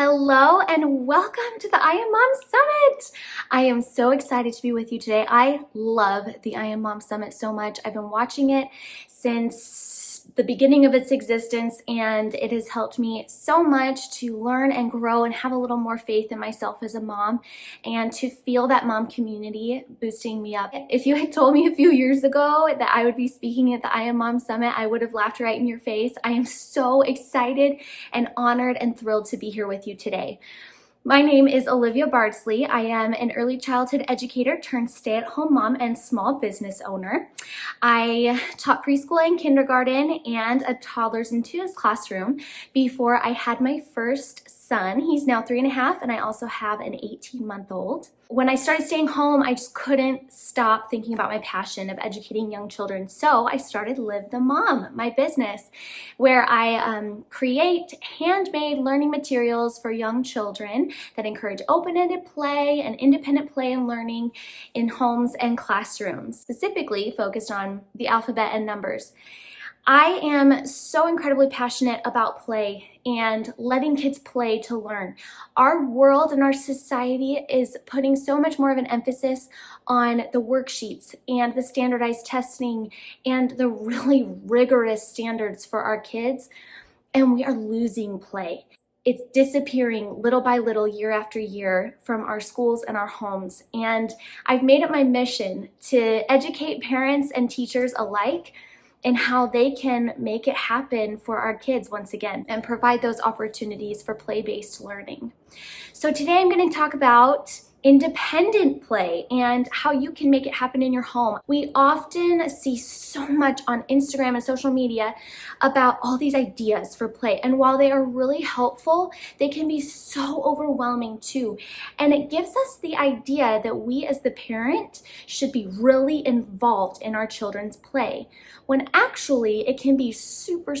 Hello and welcome to the I Am Mom Summit. I am so excited to be with you today. I love the I Am Mom Summit so much. I've been watching it since the beginning of its existence, and it has helped me so much to learn and grow and have a little more faith in myself as a mom and to feel that mom community boosting me up. If you had told me a few years ago that I would be speaking at the I Am Mom Summit, I would have laughed right in your face. I am so excited and honored and thrilled to be here with you today. My name is Olivia Bardsley. I am an early childhood educator turned stay-at-home mom and small business owner. I taught preschool and kindergarten and a toddlers and twos classroom before I had my first son. He's now 3.5, and I also have an 18-month-old. When I started staying home, I just couldn't stop thinking about my passion of educating young children. So I started Liv the Mom, my business, where I create handmade learning materials for young children that encourage open-ended play and independent play and learning in homes and classrooms, specifically focused on the alphabet and numbers. I am so incredibly passionate about play and letting kids play to learn. Our world and our society is putting so much more of an emphasis on the worksheets and the standardized testing and the really rigorous standards for our kids, and we are losing play. It's disappearing little by little, year after year, from our schools and our homes. And I've made it my mission to educate parents and teachers alike and how they can make it happen for our kids once again and provide those opportunities for play-based learning. So today I'm going to talk about independent play and how you can make it happen in your home. We often see so much on Instagram and social media about all these ideas for play, and while they are really helpful, they can be so overwhelming too. And it gives us the idea that we as the parent should be really involved in our children's play, when actually it can be super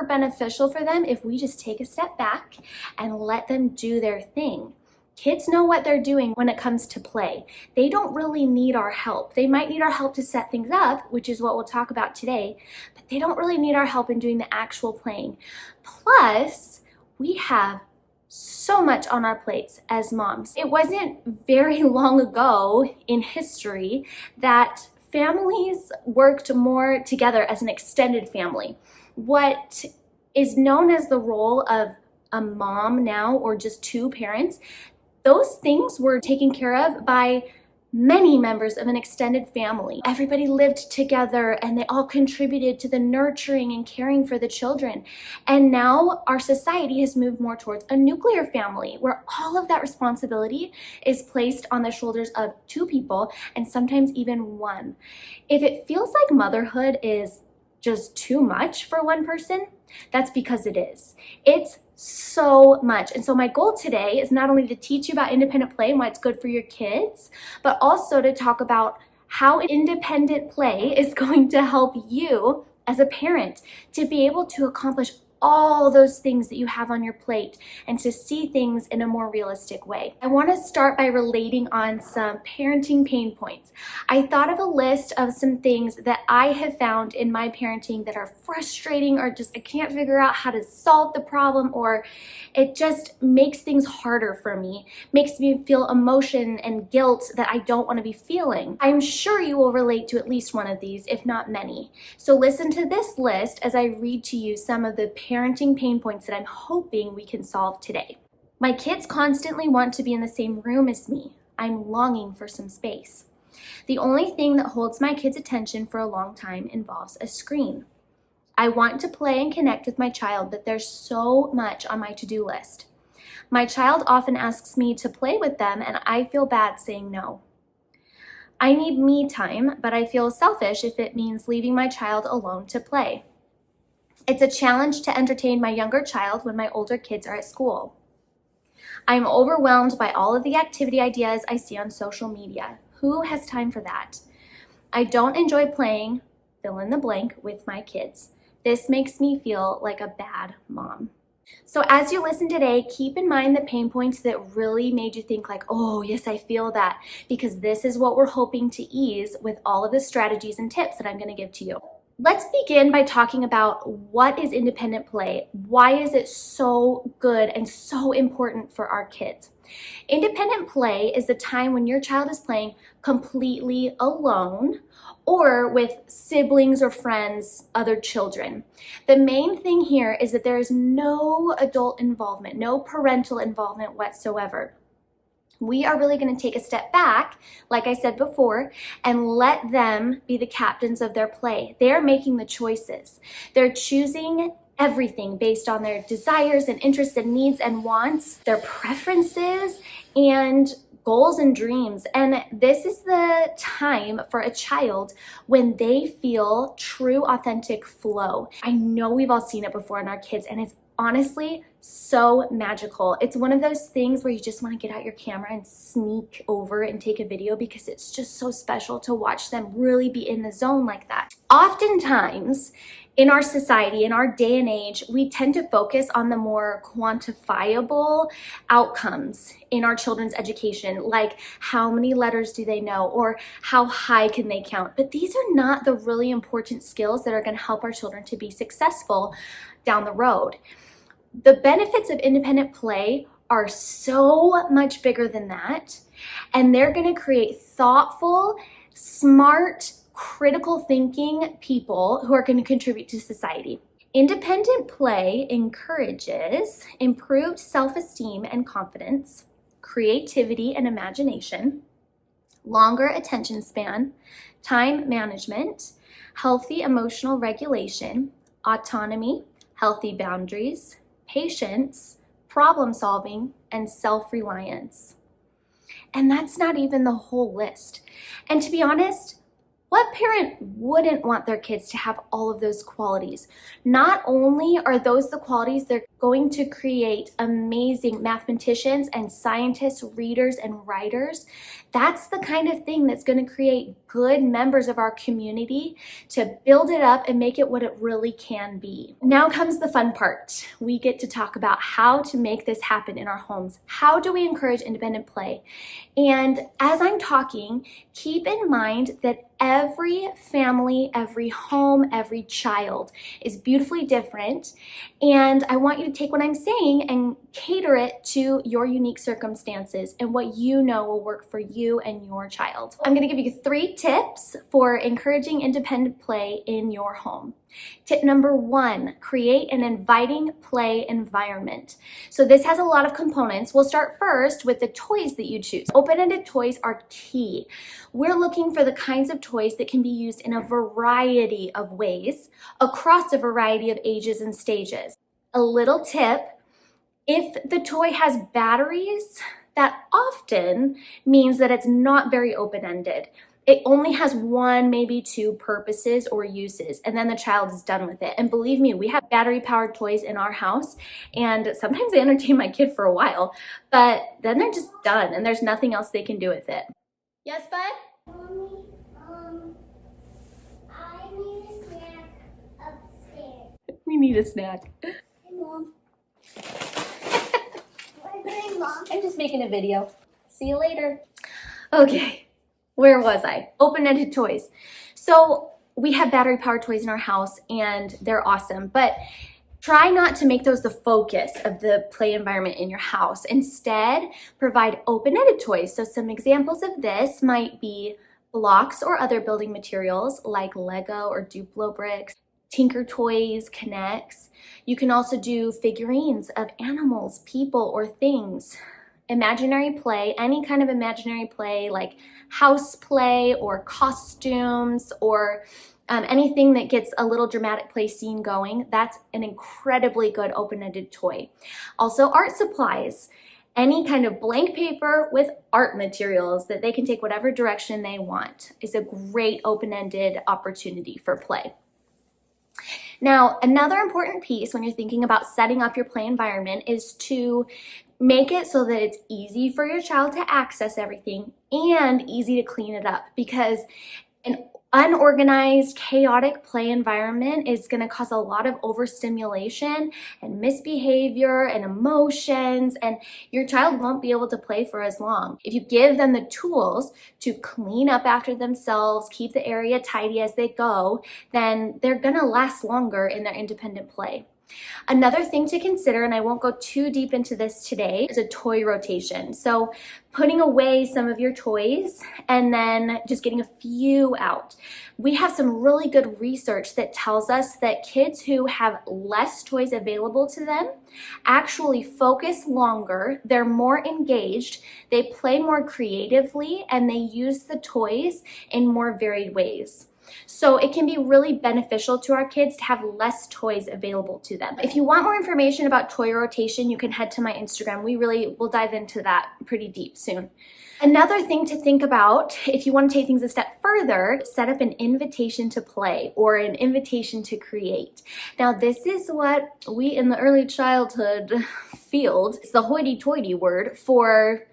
beneficial for them if we just take a step back and let them do their thing. Kids know what they're doing when it comes to play. They don't really need our help. They might need our help to set things up, which is what we'll talk about today, but they don't really need our help in doing the actual playing. Plus, we have so much on our plates as moms. It wasn't very long ago in history that families worked more together as an extended family. What is known as the role of a mom now, or just two parents, those things were taken care of by many members of an extended family. Everybody lived together and they all contributed to the nurturing and caring for the children. And now our society has moved more towards a nuclear family where all of that responsibility is placed on the shoulders of two people and sometimes even one. If it feels like motherhood is just too much for one person, that's because it is. It's so much. And so my goal today is not only to teach you about independent play and why it's good for your kids, but also to talk about how independent play is going to help you as a parent to be able to accomplish all those things that you have on your plate and to see things in a more realistic way. I want to start by relating on some parenting pain points. I thought of a list of some things that I have found in my parenting that are frustrating, or just I can't figure out how to solve the problem, or it just makes things harder for me, makes me feel emotion and guilt that I don't want to be feeling. I'm sure you will relate to at least one of these, if not many. So listen to this list as I read to you some of the parenting pain points that I'm hoping we can solve today. My kids constantly want to be in the same room as me. I'm longing for some space. The only thing that holds my kids' attention for a long time involves a screen. I want to play and connect with my child, but there's so much on my to-do list. My child often asks me to play with them, and I feel bad saying no. I need me time, but I feel selfish if it means leaving my child alone to play. It's a challenge to entertain my younger child when my older kids are at school. I'm overwhelmed by all of the activity ideas I see on social media. Who has time for that? I don't enjoy playing, fill in the blank, with my kids. This makes me feel like a bad mom. So as you listen today, keep in mind the pain points that really made you think like, oh yes, I feel that, because this is what we're hoping to ease with all of the strategies and tips that I'm going to give to you. Let's begin by talking about what is independent play. Why is it so good and so important for our kids? Independent play is the time when your child is playing completely alone or with siblings or friends, other children. The main thing here is that there is no adult involvement, no parental involvement whatsoever. We are really going to take a step back, like I said before, and let them be the captains of their play. They're making the choices. They're choosing everything based on their desires and interests and needs and wants, their preferences and goals and dreams. And this is the time for a child when they feel true, authentic flow. I know we've all seen it before in our kids, and it's honestly so magical. It's one of those things where you just want to get out your camera and sneak over and take a video because it's just so special to watch them really be in the zone like that. Oftentimes, in our society, in our day and age, we tend to focus on the more quantifiable outcomes in our children's education, like how many letters do they know or how high can they count. But these are not the really important skills that are going to help our children to be successful down the road. The benefits of independent play are so much bigger than that, and they're going to create thoughtful, smart, critical thinking people who are going to contribute to society. Independent play encourages improved self-esteem and confidence, creativity and imagination, longer attention span, time management, healthy emotional regulation, autonomy, healthy boundaries, patience, problem solving, and self-reliance. And that's not even the whole list. And to be honest, what parent wouldn't want their kids to have all of those qualities? Not only are those the qualities they're going to create amazing mathematicians and scientists, readers, and writers, that's the kind of thing that's going to create good members of our community to build it up and make it what it really can be. Now comes the fun part. We get to talk about how to make this happen in our homes. How do we encourage independent play? And as I'm talking, keep in mind that every family, every home, every child is beautifully different. And I want you to take what I'm saying and cater it to your unique circumstances and what you know will work for you and your child. I'm going to give you 3 tips for encouraging independent play in your home. Tip number 1, create an inviting play environment. So this has a lot of components. We'll start first with the toys that you choose. Open-ended toys are key. We're looking for the kinds of toys that can be used in a variety of ways across a variety of ages and stages. A little tip, if the toy has batteries, that often means that it's not very open-ended. It only has 1, maybe 2 purposes or uses, and then the child is done with it. And believe me, we have battery-powered toys in our house, and sometimes they entertain my kid for a while, but then they're just done, and there's nothing else they can do with it. Yes, bud? Mommy, I need a snack upstairs. We need a snack. Hey, Mom. What are you doing, Mom? I'm just making a video. See you later. Okay. Where was I? Open-ended toys. So we have battery-powered toys in our house and they're awesome, but try not to make those the focus of the play environment in your house. Instead, provide open-ended toys. So some examples of this might be blocks or other building materials like Lego or Duplo bricks, Tinker Toys, K'NEX. You can also do figurines of animals, people, or things. Imaginary play, any kind of imaginary play like house play or costumes or anything that gets a little dramatic play scene going, that's an incredibly good open-ended toy. Also art supplies, any kind of blank paper with art materials that they can take whatever direction they want is a great open-ended opportunity for play. Now, another important piece when you're thinking about setting up your play environment is to make it so that it's easy for your child to access everything and easy to clean it up, because an Unorganized, chaotic play environment is going to cause a lot of overstimulation and misbehavior and emotions, and your child won't be able to play for as long. If you give them the tools to clean up after themselves, keep the area tidy as they go, then they're going to last longer in their independent play. Another thing to consider, and I won't go too deep into this today, is a toy rotation. So putting away some of your toys and then just getting a few out. We have some really good research that tells us that kids who have less toys available to them actually focus longer, they're more engaged, they play more creatively, and they use the toys in more varied ways. So it can be really beneficial to our kids to have less toys available to them. If you want more information about toy rotation, you can head to my Instagram. We really will dive into that pretty deep soon. Another thing to think about, if you want to take things a step further, set up an invitation to play or an invitation to create. Now, this is what we in the early childhood field, it's the hoity-toity word for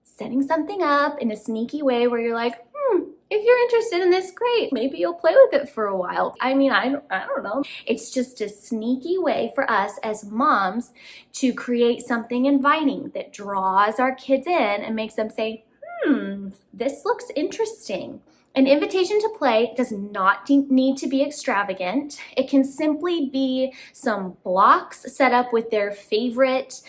setting something up in a sneaky way where you're like, if you're interested in this, great. Maybe you'll play with it for a while. I mean, I don't know. It's just a sneaky way for us as moms to create something inviting that draws our kids in and makes them say, this looks interesting. An invitation to play does not need to be extravagant. It can simply be some blocks set up with their favorite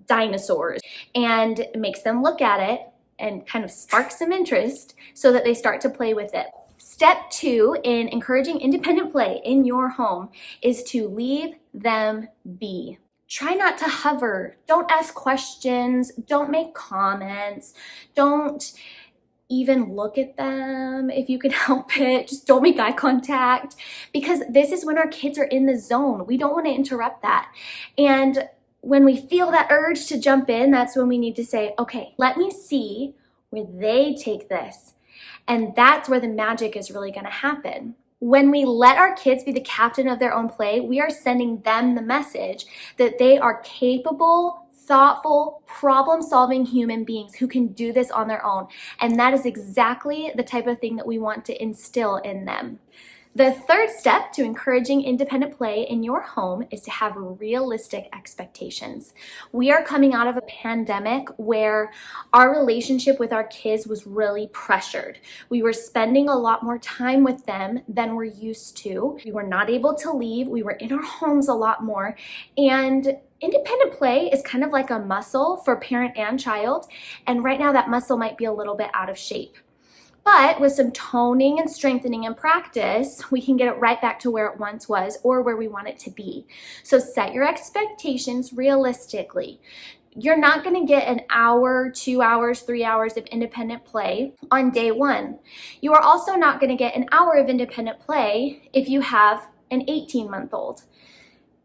dinosaurs and it makes them look at it and kind of spark some interest so that they start to play with it. Step 2 in encouraging independent play in your home is to leave them be. Try not to hover. Don't ask questions. Don't make comments. Don't even look at them if you can help it. Just don't make eye contact, because this is when our kids are in the zone. We don't want to interrupt that. And when we feel that urge to jump in, that's when we need to say, okay, let me see where they take this. And that's where the magic is really going to happen. When we let our kids be the captain of their own play, we are sending them the message that they are capable, thoughtful, problem-solving human beings who can do this on their own. And that is exactly the type of thing that we want to instill in them. The third step to encouraging independent play in your home is to have realistic expectations. We are coming out of a pandemic where our relationship with our kids was really pressured. We were spending a lot more time with them than we're used to. We were not able to leave. We were in our homes a lot more. And independent play is kind of like a muscle for parent and child. And right now that muscle might be a little bit out of shape. But with some toning and strengthening and practice, we can get it right back to where it once was or where we want it to be. So set your expectations realistically. You're not going to get an hour, 2 hours, 3 hours of independent play on day one. You are also not going to get an hour of independent play if you have an 18-month-old.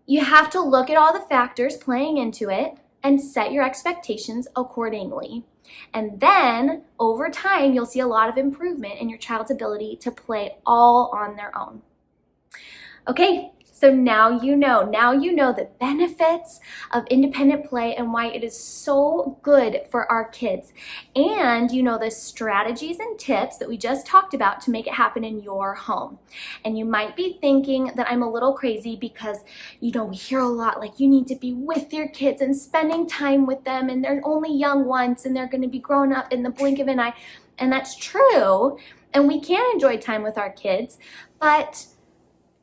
You have to look at all the factors playing into it and set your expectations accordingly. And then over time, you'll see a lot of improvement in your child's ability to play all on their own. Okay, so now you know the benefits of independent play and why it is so good for our kids. And you know the strategies and tips that we just talked about to make it happen in your home. And you might be thinking that I'm a little crazy because, we hear a lot like you need to be with your kids and spending time with them, and they're only young once and they're going to be grown up in the blink of an eye. And that's true. And we can enjoy time with our kids, but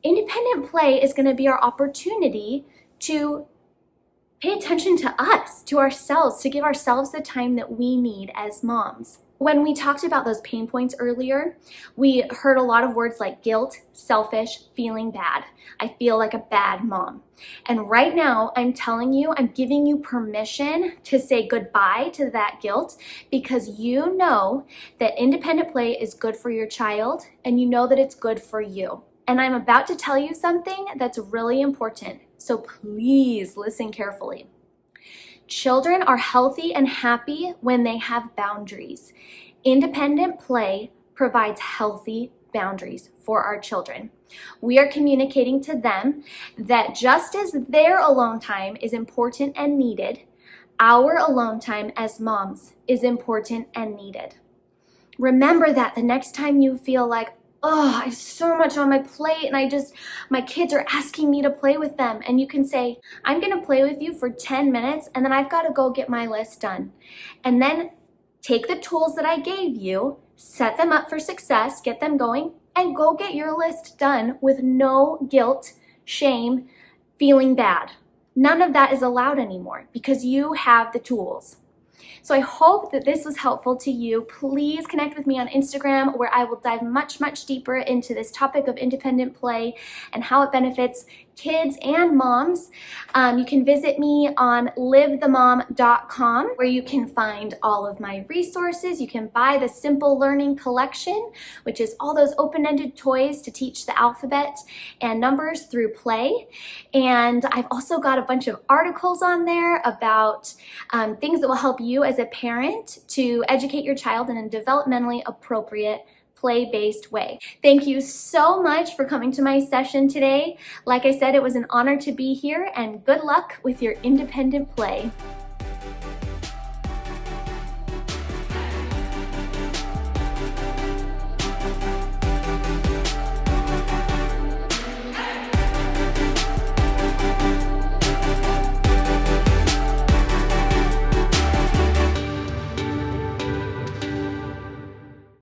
independent play is going to be our opportunity to pay attention to us, to ourselves, to give ourselves the time that we need as moms. When we talked about those pain points earlier, we heard a lot of words like guilt, selfish, feeling bad. I feel like a bad mom. And right now, I'm telling you, I'm giving you permission to say goodbye to that guilt, because you know that independent play is good for your child and you know that it's good for you. And I'm about to tell you something that's really important, so please listen carefully. Children are healthy and happy when they have boundaries. Independent play provides healthy boundaries for our children. We are communicating to them that just as their alone time is important and needed, our alone time as moms is important and needed. Remember that the next time you feel like, oh, I have so much on my plate and my kids are asking me to play with them. And you can say, I'm gonna play with you for 10 minutes and then I've gotta go get my list done. And then take the tools that I gave you, set them up for success, get them going, and go get your list done with no guilt, shame, feeling bad. None of that is allowed anymore because you have the tools. So I hope that this was helpful to you. Please connect with me on Instagram where I will dive much, much deeper into this topic of independent play and how it benefits kids and moms. You can visit me on livethemom.com where you can find all of my resources. You can buy the Simple Learning Collection, which is all those open-ended toys to teach the alphabet and numbers through play. And I've also got a bunch of articles on there about things that will help you as a parent to educate your child in a developmentally appropriate play-based way. Thank you so much for coming to my session today. Like I said, it was an honor to be here and good luck with your independent play.